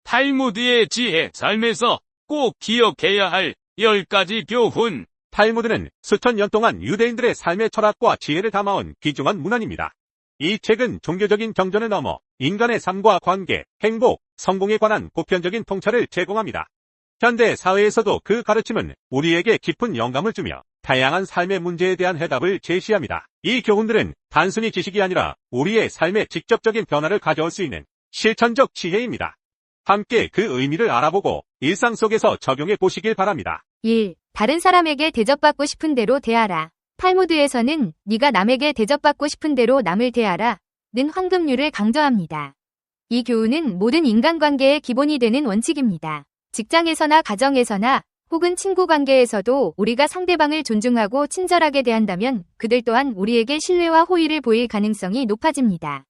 탈무드의 지혜, 삶에서 꼭 기억해야 할 10가지 교훈. 탈무드는 수천 년 동안 유대인들의 삶의 철학과 지혜를 담아온 귀중한 문헌입니다. 이 책은 종교적인 경전을 넘어 인간의 삶과 관계, 행복, 성공에 관한 보편적인 통찰을 제공합니다. 현대 사회에서도 그 가르침은 우리에게 깊은 영감을 주며 다양한 삶의 문제에 대한 해답을 제시합니다. 이 교훈들은 단순히 지식이 아니라 우리의 삶에 직접적인 변화를 가져올 수 있는 실천적 지혜입니다. 함께 그 의미를 알아보고 일상 속에서 적용해 보시길 바랍니다. 1. 다른 사람에게 대접받고 싶은 대로 대하라. 탈무드에서는 네가 남에게 대접받고 싶은 대로 남을 대하라 는 황금률을 강조합니다. 이 교훈은 모든 인간관계의 기본이 되는 원칙입니다. 직장에서나 가정에서나 혹은 친구 관계에서도 우리가 상대방을 존중하고 친절하게 대한다면 그들 또한 우리에게 신뢰와 호의를 보일 가능성이 높아집니다.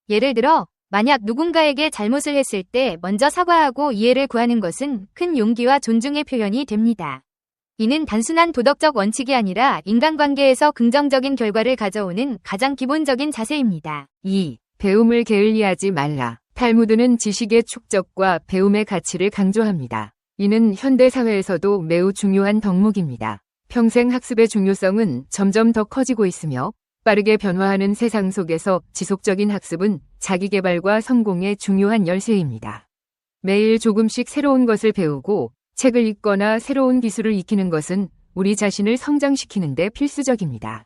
예를 들어 만약 누군가에게 잘못을 했을 때 먼저 사과하고 이해를 구하는 것은 큰 용기와 존중의 표현이 됩니다. 이는 단순한 도덕적 원칙이 아니라 인간관계에서 긍정적인 결과를 가져오는 가장 기본적인 자세입니다. 2. 배움을 게을리하지 말라. 탈무드는 지식의 축적과 배움의 가치를 강조합니다. 이는 현대사회에서도 매우 중요한 덕목입니다. 평생 학습의 중요성은 점점 더 커지고 있으며 빠르게 변화하는 세상 속에서 지속적인 학습은 자기개발과 성공의 중요한 열쇠입니다. 매일 조금씩 새로운 것을 배우고 책을 읽거나 새로운 기술을 익히는 것은 우리 자신을 성장시키는 데 필수적입니다.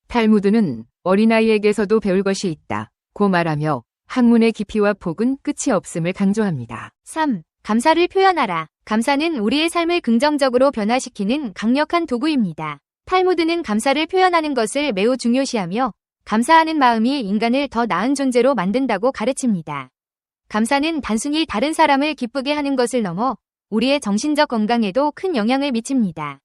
탈무드는 어린아이에게서도 배울 것이 있다고 말하며 학문의 깊이와 폭은 끝이 없음을 강조합니다. 3. 감사를 표현하라. 감사는 우리의 삶을 긍정적으로 변화시키는 강력한 도구입니다. 탈무드는 감사를 표현하는 것을 매우 중요시하며 감사하는 마음이 인간을 더 나은 존재로 만든다고 가르칩니다. 감사는 단순히 다른 사람을 기쁘게 하는 것을 넘어 우리의 정신적 건강에도 큰 영향을 미칩니다.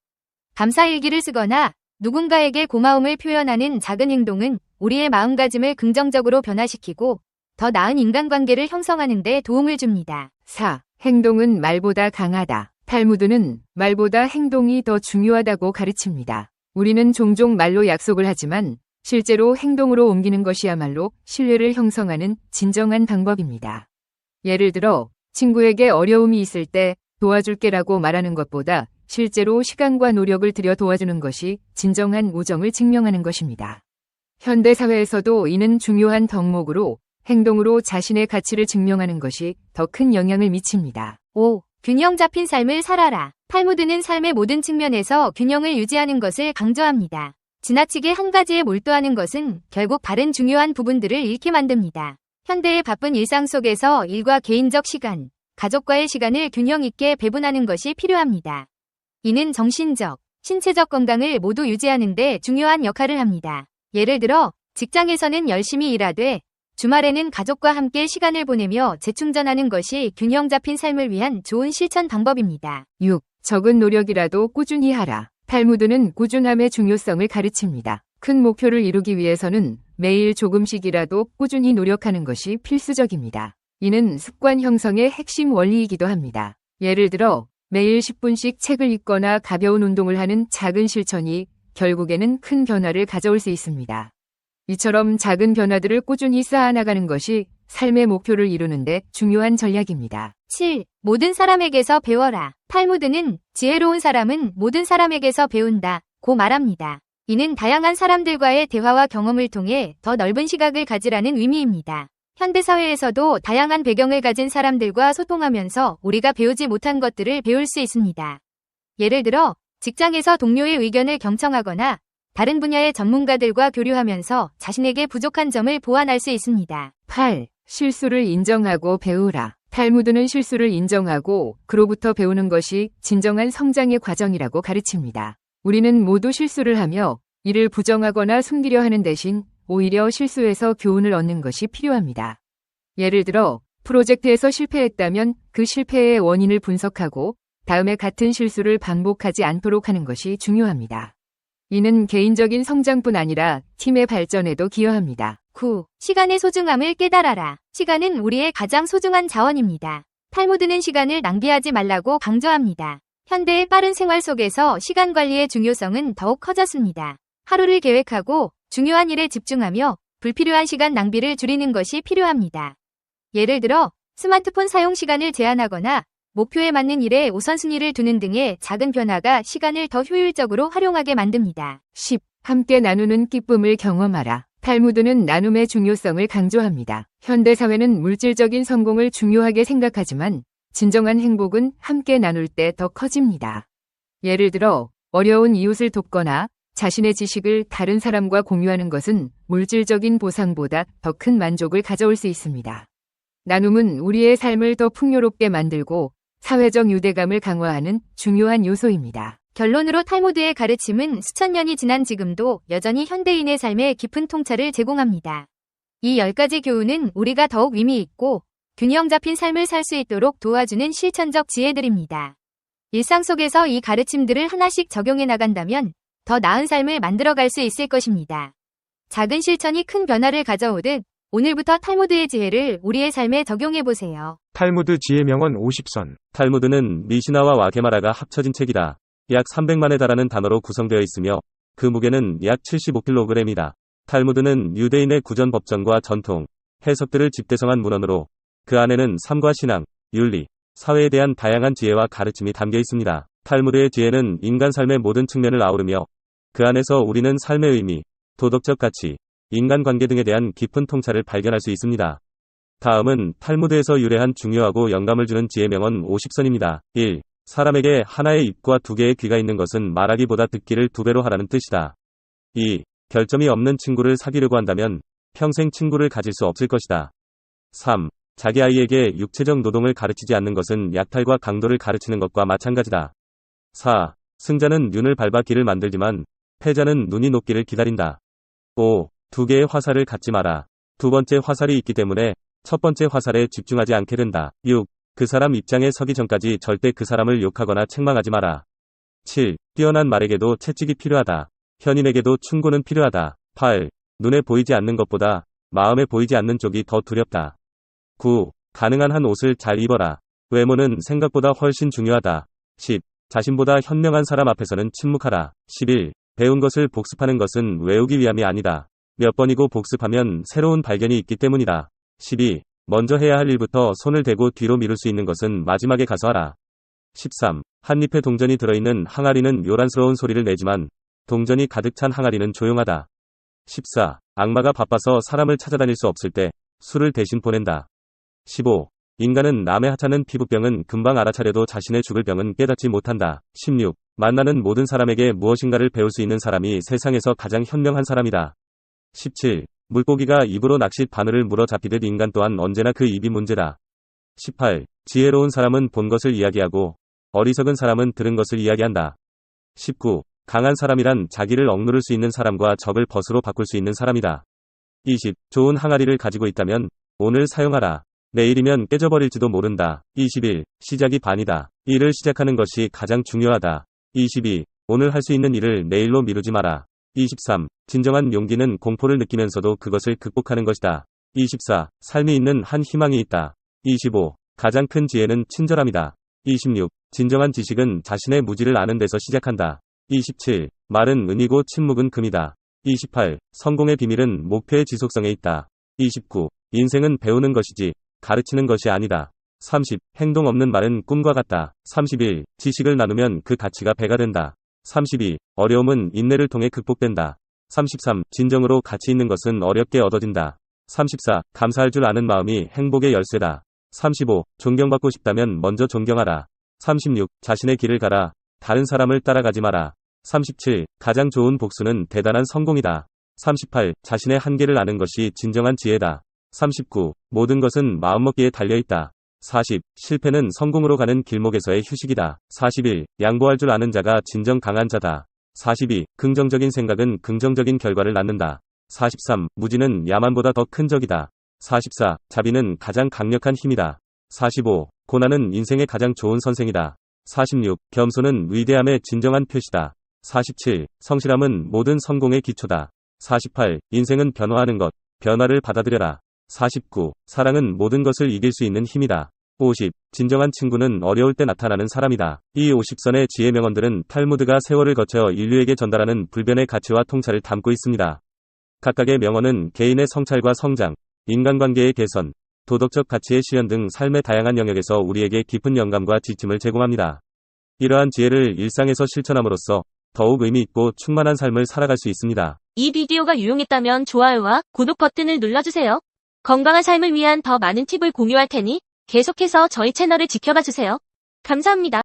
감사일기를 쓰거나 누군가에게 고마움을 표현하는 작은 행동은 우리의 마음가짐을 긍정적으로 변화시키고 더 나은 인간관계를 형성하는 데 도움을 줍니다. 4. 행동은 말보다 강하다. 탈무드는 말보다 행동이 더 중요하다고 가르칩니다. 우리는 종종 말로 약속을 하지만 실제로 행동으로 옮기는 것이야말로 신뢰를 형성하는 진정한 방법입니다. 예를 들어 친구에게 어려움이 있을 때 도와줄게라고 말하는 것보다 실제로 시간과 노력을 들여 도와주는 것이 진정한 우정을 증명하는 것입니다. 현대사회에서도 이는 중요한 덕목으로 행동으로 자신의 가치를 증명하는 것이 더 큰 영향을 미칩니다. 5. 균형 잡힌 삶을 살아라. 탈무드는 삶의 모든 측면에서 균형을 유지하는 것을 강조합니다. 지나치게 한 가지에 몰두하는 것은 결국 다른 중요한 부분들을 잃게 만듭니다. 현대의 바쁜 일상 속에서 일과 개인적 시간, 가족과의 시간을 균형 있게 배분하는 것이 필요합니다. 이는 정신적, 신체적 건강을 모두 유지하는 데 중요한 역할을 합니다. 예를 들어 직장에서는 열심히 일하되 주말에는 가족과 함께 시간을 보내며 재충전하는 것이 균형 잡힌 삶을 위한 좋은 실천 방법입니다. 6. 적은 노력이라도 꾸준히 하라. 탈무드는 꾸준함의 중요성을 가르칩니다. 큰 목표를 이루기 위해서는 매일 조금씩이라도 꾸준히 노력하는 것이 필수적입니다. 이는 습관 형성의 핵심 원리이기도 합니다. 예를 들어 매일 10분씩 책을 읽거나 가벼운 운동을 하는 작은 실천이 결국에는 큰 변화를 가져올 수 있습니다. 이처럼 작은 변화들을 꾸준히 쌓아나가는 것이 삶의 목표를 이루는 데 중요한 전략입니다. 7. 모든 사람에게서 배워라. 탈무드는 지혜로운 사람은 모든 사람에게서 배운다고 말합니다. 이는 다양한 사람들과의 대화와 경험을 통해 더 넓은 시각을 가지라는 의미입니다. 현대사회에서도 다양한 배경을 가진 사람들과 소통하면서 우리가 배우지 못한 것들을 배울 수 있습니다. 예를 들어 직장에서 동료의 의견을 경청하거나 다른 분야의 전문가들과 교류하면서 자신에게 부족한 점을 보완할 수 있습니다. 8. 실수를 인정하고 배우라. 탈무드는 실수를 인정하고 그로부터 배우는 것이 진정한 성장의 과정이라고 가르칩니다. 우리는 모두 실수를 하며 이를 부정하거나 숨기려 하는 대신 오히려 실수에서 교훈을 얻는 것이 필요합니다. 예를 들어 프로젝트에서 실패했다면 그 실패의 원인을 분석하고 다음에 같은 실수를 반복하지 않도록 하는 것이 중요합니다. 이는 개인적인 성장뿐 아니라 팀의 발전에도 기여합니다. 9. 시간의 소중함을 깨달아라. 시간은 우리의 가장 소중한 자원입니다. 탈무드는 시간을 낭비하지 말라고 강조합니다. 현대의 빠른 생활 속에서 시간 관리의 중요성은 더욱 커졌습니다. 하루를 계획하고 중요한 일에 집중하며 불필요한 시간 낭비를 줄이는 것이 필요합니다. 예를 들어 스마트폰 사용 시간을 제한하거나 목표에 맞는 일에 우선순위를 두는 등의 작은 변화가 시간을 더 효율적으로 활용하게 만듭니다. 10. 함께 나누는 기쁨을 경험하라. 탈무드는 나눔의 중요성을 강조합니다. 현대사회는 물질적인 성공을 중요하게 생각하지만 진정한 행복은 함께 나눌 때 더 커집니다. 예를 들어 어려운 이웃을 돕거나 자신의 지식을 다른 사람과 공유하는 것은 물질적인 보상보다 더 큰 만족을 가져올 수 있습니다. 나눔은 우리의 삶을 더 풍요롭게 만들고 사회적 유대감을 강화하는 중요한 요소입니다. 결론으로 탈무드의 가르침은 수천 년이 지난 지금도 여전히 현대인의 삶에 깊은 통찰을 제공합니다. 이 10가지 교훈은 우리가 더욱 의미 있고 균형 잡힌 삶을 살 수 있도록 도와주는 실천적 지혜들입니다. 일상 속에서 이 가르침들을 하나씩 적용해 나간다면 더 나은 삶을 만들어갈 수 있을 것입니다. 작은 실천이 큰 변화를 가져오듯 오늘부터 탈무드의 지혜를 우리의 삶에 적용해보세요. 탈무드 지혜명언 50선. 탈무드는 미시나와 와게마라가 합쳐진 책이다. 약 300만에 달하는 단어로 구성되어 있으며 그 무게는 약 75kg이다. 탈무드는 유대인의 구전 법전과 전통, 해석들을 집대성한 문헌으로 그 안에는 삶과 신앙, 윤리, 사회에 대한 다양한 지혜와 가르침이 담겨 있습니다. 탈무드의 지혜는 인간 삶의 모든 측면을 아우르며 그 안에서 우리는 삶의 의미, 도덕적 가치, 인간관계 등에 대한 깊은 통찰을 발견할 수 있습니다. 다음은 탈무드에서 유래한 중요하고 영감을 주는 지혜명언 50선입니다. 1. 사람에게 하나의 입과 2개의 귀가 있는 것은 말하기보다 듣기를 2배로 하라는 뜻이다. 2. 결점이 없는 친구를 사귀려고 한다면 평생 친구를 가질 수 없을 것이다. 3. 자기 아이에게 육체적 노동을 가르치지 않는 것은 약탈과 강도를 가르치는 것과 마찬가지다. 4. 승자는 눈을 밟아 길을 만들지만 패자는 눈이 녹기를 기다린다. 5. 2개의 화살을 갖지 마라. 2번째 화살이 있기 때문에 첫 번째 화살에 집중하지 않게 된다. 6. 그 사람 입장에 서기 전까지 절대 그 사람을 욕하거나 책망하지 마라. 7. 뛰어난 말에게도 채찍이 필요하다. 현인에게도 충고는 필요하다. 8. 눈에 보이지 않는 것보다 마음에 보이지 않는 쪽이 더 두렵다. 9. 가능한 한 옷을 잘 입어라. 외모는 생각보다 훨씬 중요하다. 10. 자신보다 현명한 사람 앞에서는 침묵하라. 11. 배운 것을 복습하는 것은 외우기 위함이 아니다. 몇 번이고 복습하면 새로운 발견이 있기 때문이다. 12. 먼저 해야 할 일부터 손을 대고 뒤로 미룰 수 있는 것은 마지막에 가서 하라. 13. 한 잎에 동전이 들어있는 항아리는 요란스러운 소리를 내지만 동전이 가득 찬 항아리는 조용하다. 14. 악마가 바빠서 사람을 찾아다닐 수 없을 때 술을 대신 보낸다. 15. 인간은 남의 하찮은 피부병은 금방 알아차려도 자신의 죽을 병은 깨닫지 못한다. 16. 만나는 모든 사람에게 무엇인가를 배울 수 있는 사람이 세상에서 가장 현명한 사람이다. 17. 물고기가 입으로 낚싯 바늘을 물어 잡히듯 인간 또한 언제나 그 입이 문제다. 18. 지혜로운 사람은 본 것을 이야기하고 어리석은 사람은 들은 것을 이야기한다. 19. 강한 사람이란 자기를 억누를 수 있는 사람과 적을 벗으로 바꿀 수 있는 사람이다. 20. 좋은 항아리를 가지고 있다면 오늘 사용하라. 내일이면 깨져버릴지도 모른다. 21. 시작이 반이다. 일을 시작하는 것이 가장 중요하다. 22. 오늘 할 수 있는 일을 내일로 미루지 마라. 23. 진정한 용기는 공포를 느끼면서도 그것을 극복하는 것이다. 24. 삶이 있는 한 희망이 있다. 25. 가장 큰 지혜는 친절함이다. 26. 진정한 지식은 자신의 무지를 아는 데서 시작한다. 27. 말은 은이고 침묵은 금이다. 28. 성공의 비밀은 목표의 지속성에 있다. 29. 인생은 배우는 것이지 가르치는 것이 아니다. 30. 행동 없는 말은 꿈과 같다. 31. 지식을 나누면 그 가치가 배가 된다. 32. 어려움은 인내를 통해 극복된다. 33. 진정으로 가치 있는 것은 어렵게 얻어진다. 34. 감사할 줄 아는 마음이 행복의 열쇠다. 35. 존경받고 싶다면 먼저 존경하라. 36. 자신의 길을 가라. 다른 사람을 따라가지 마라. 37. 가장 좋은 복수는 대단한 성공이다. 38. 자신의 한계를 아는 것이 진정한 지혜다. 39. 모든 것은 마음먹기에 달려있다. 40. 실패는 성공으로 가는 길목에서의 휴식이다. 41. 양보할 줄 아는 자가 진정 강한 자다. 42. 긍정적인 생각은 긍정적인 결과를 낳는다. 43. 무지는 야만보다 더 큰 적이다. 44. 자비는 가장 강력한 힘이다. 45. 고난은 인생의 가장 좋은 선생이다. 46. 겸손은 위대함의 진정한 표시다. 47. 성실함은 모든 성공의 기초다. 48. 인생은 변화하는 것, 변화를 받아들여라. 49. 사랑은 모든 것을 이길 수 있는 힘이다. 50. 진정한 친구는 어려울 때 나타나는 사람이다. 이 50선의 지혜 명언들은 탈무드가 세월을 거쳐 인류에게 전달하는 불변의 가치와 통찰을 담고 있습니다. 각각의 명언은 개인의 성찰과 성장, 인간관계의 개선, 도덕적 가치의 실현 등 삶의 다양한 영역에서 우리에게 깊은 영감과 지침을 제공합니다. 이러한 지혜를 일상에서 실천함으로써 더욱 의미 있고 충만한 삶을 살아갈 수 있습니다. 이 비디오가 유용했다면 좋아요와 구독 버튼을 눌러주세요. 건강한 삶을 위한 더 많은 팁을 공유할 테니 계속해서 저희 채널을 지켜봐 주세요. 감사합니다.